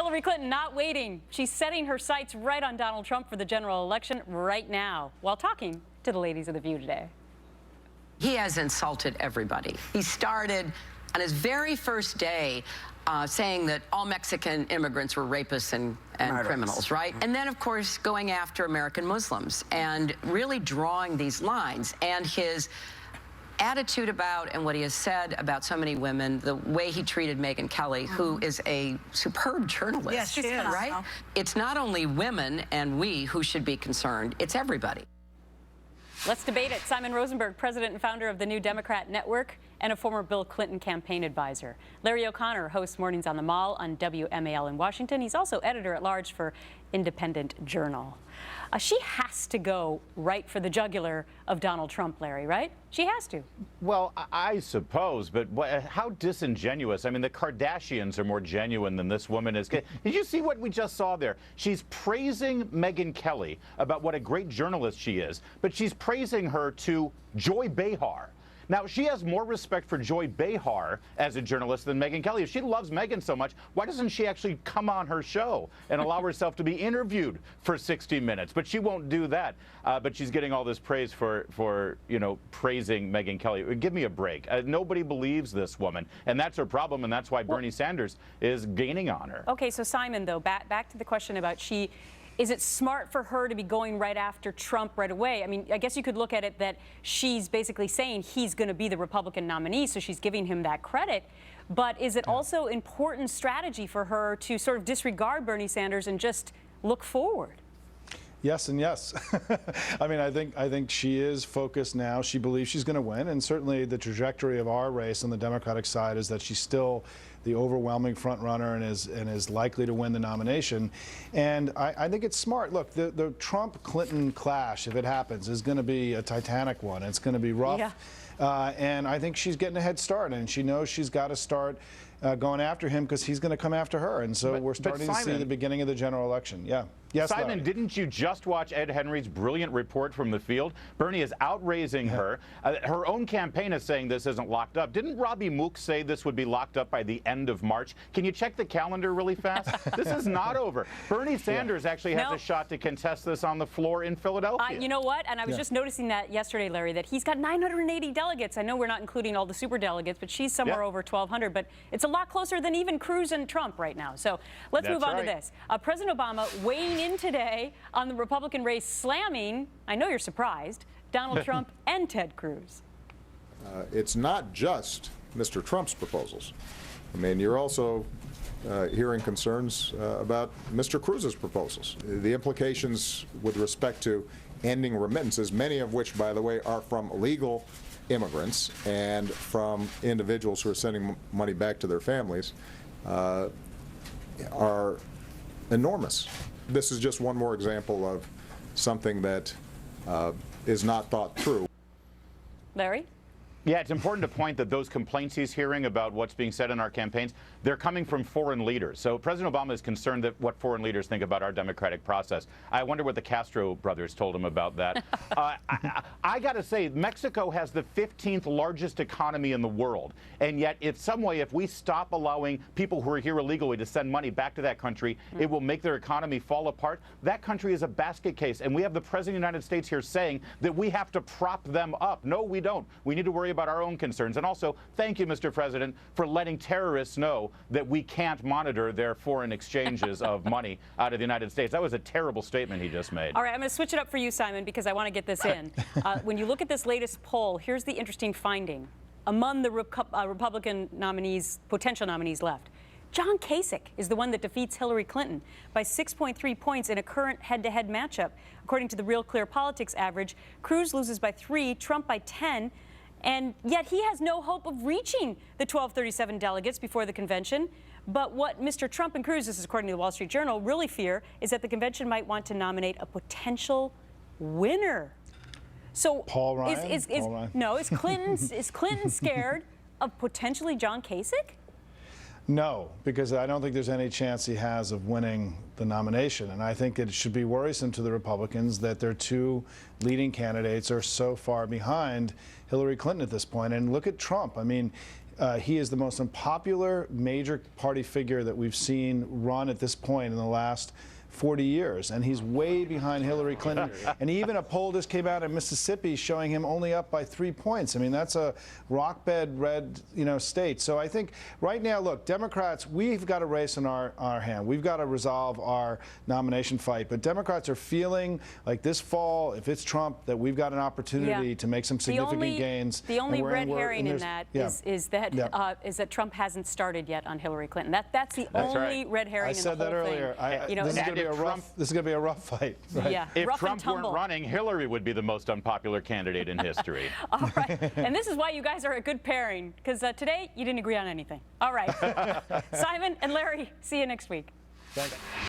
Hillary Clinton not waiting. She's setting her sights right on Donald Trump for the general election right now while talking to the ladies of The View today. He has insulted everybody. He started on his very first day saying that all Mexican immigrants were rapists and criminals, right? And then, of course, going after American Muslims and really drawing these lines. And his attitude about and what he has said about so many women, the way he treated Megyn Kelly, who is a superb journalist. Yes, she is. Right? It's not only women and we who should be concerned, it's everybody. Let's debate it. Simon Rosenberg, president and founder of the New Democrat Network and a former Bill Clinton campaign advisor. Larry O'Connor hosts Mornings on the Mall on WMAL in Washington. He's also editor-at-large for Independent Journal. She has to go right for the jugular of Donald Trump, Larry, right? She has to. Well, I suppose, but how disingenuous. I mean, the Kardashians are more genuine than this woman is. Did you see what we just saw there? She's praising Megyn Kelly about what a great journalist she is, but she's praising her to Joy Behar. Now, she has more respect for Joy Behar as a journalist than Megyn Kelly. If she loves Megyn so much, why doesn't she actually come on her show and allow herself to be interviewed for 60 minutes? But she won't do that. But she's getting all this praise for praising Megyn Kelly. Give me a break. Nobody believes this woman, and that's her problem, and that's why Bernie Sanders is gaining on her. Okay, so Simon, though, back to the question about is it smart for her to be going right after Trump right away? I mean, I guess you could look at it that she's basically saying he's going to be the Republican nominee, so she's giving him that credit. But is it also important strategy for her to sort of disregard Bernie Sanders and just look forward? Yes and yes. I mean, I think she is focused now. She believes she's going to win, and certainly the trajectory of our race on the Democratic side is that she's still the overwhelming front runner and is likely to win the nomination. And I think it's smart. Look, the Trump-Clinton clash, if it happens, is going to be a titanic one. It's going to be rough. Yeah. And I think she's getting a head start, and she knows she's got to start going after him because he's going to come after her. And so we're starting to see the beginning of the general election. Yeah. Yes, Simon, Larry. didn't you just watch Ed Henry's brilliant report from the field? Bernie is outraising her. Her own campaign is saying this isn't locked up. Didn't Robbie Mook say this would be locked up by the end of March? Can you check the calendar really fast? This is not over. Bernie Sanders actually has a shot to contest this on the floor in Philadelphia. You know what? And I was just noticing that yesterday, Larry, that he's got 980 delegates. I know we're not including all the super delegates, but she's somewhere over 1,200. But it's a lot closer than even Cruz and Trump right now. So let's move on to this. President Obama weighing in today on the Republican race, slamming, I know you're surprised, Donald Trump and Ted Cruz. It's not just Mr. Trump's proposals. I mean, you're also hearing concerns about Mr. Cruz's proposals. The implications with respect to ending remittances, many of which, by the way, are from illegal immigrants and from individuals who are sending money back to their families, are enormous. This is just one more example of something that is not thought through. Larry? Yeah, it's important to point that those complaints he's hearing about what's being said in our campaigns, they're coming from foreign leaders. So President Obama is concerned that what foreign leaders think about our democratic process. I wonder what the Castro brothers told him about that. I got to say, Mexico has the 15th largest economy in the world. And yet, in some way, if we stop allowing people who are here illegally to send money back to that country, it will make their economy fall apart. That country is a basket case. And we have the President of the United States here saying that we have to prop them up. No, we don't. We need to worry about our own concerns. And also, thank you, Mr. President, for letting terrorists know that we can't monitor their foreign exchanges of money out of the United States. That was a terrible statement he just made. All right, I'm going to switch it up for you, Simon, because I want to get this in. When you look at this latest poll, here's the interesting finding. Among the Republican nominees, potential nominees left, John Kasich is the one that defeats Hillary Clinton by 6.3 points in a current head-to-head matchup. According to the Real Clear Politics average, Cruz loses by 3, Trump by 10, and yet he has no hope of reaching the 1,237 delegates before the convention. But what Mr. Trump and Cruz, this is according to the Wall Street Journal, really fear is that the convention might want to nominate a potential winner. So Paul Ryan? Paul Ryan. No, is Clinton scared of potentially John Kasich? No, because I don't think there's any chance he has of winning the nomination. And I think it should be worrisome to the Republicans that their two leading candidates are so far behind Hillary Clinton at this point. And look at Trump. I mean, he is the most unpopular major party figure that we've seen run at this point in the last 40 years, and he's way behind Hillary Clinton. And even a poll just came out in Mississippi showing him only up by 3 points. I mean, that's a rock bed red, state. So I think right now, look, Democrats, we've got a race in our hand. We've got to resolve our nomination fight. But Democrats are feeling like this fall, if it's Trump, that we've got an opportunity to make some significant gains. The only red herring in that is that Trump hasn't started yet on Hillary Clinton. That's the only red herring in the whole thing. I said that earlier. This is going to be a rough fight. Right? Yeah, if rough Trump and tumble. weren't running, Hillary would be the most unpopular candidate in history. All right. And this is why you guys are a good pairing, because today you didn't agree on anything. All right. Simon and Larry, see you next week. Thanks.